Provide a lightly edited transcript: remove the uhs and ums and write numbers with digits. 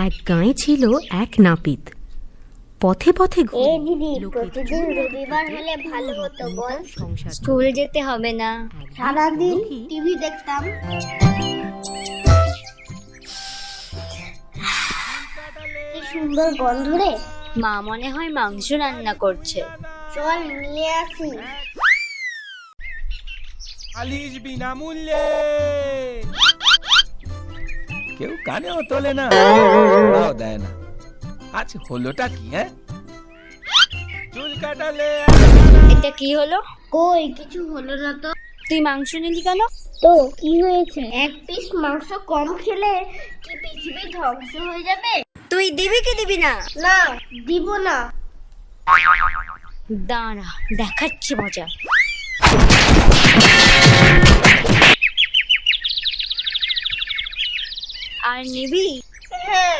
এক গাঁয়ে ছিল এক নাপিত। পথে পথে এই দিদি, প্রতিদিন রবিবার হলে ভালো হতো বল। স্কুল যেতে হবে না, সারাদিন টিভি দেখতাম। কি সুন্দর গন্ধ রে। মা মনে হয় মাংস রান্না করছে। চল নিয়ে আসি। আলিশ বিনামূল্যে। কেউ কানেও তোলে না, তাও দেয় না। আজ হলোটা কি? চুল কাটালে এটা কি হলো? কই কিছু হলো না তো। তুই মাংস নিলি কেন? তো কি হয়েছে? এক পিস মাংস কম খেলে কি পৃথিবী ধ্বংস হয়ে যাবে? তুই দিবি কি দিবি না? না, দিব না। দাঁড়া, দেখাচ্ছি মজা। আর নিবি? হ্যাঁ,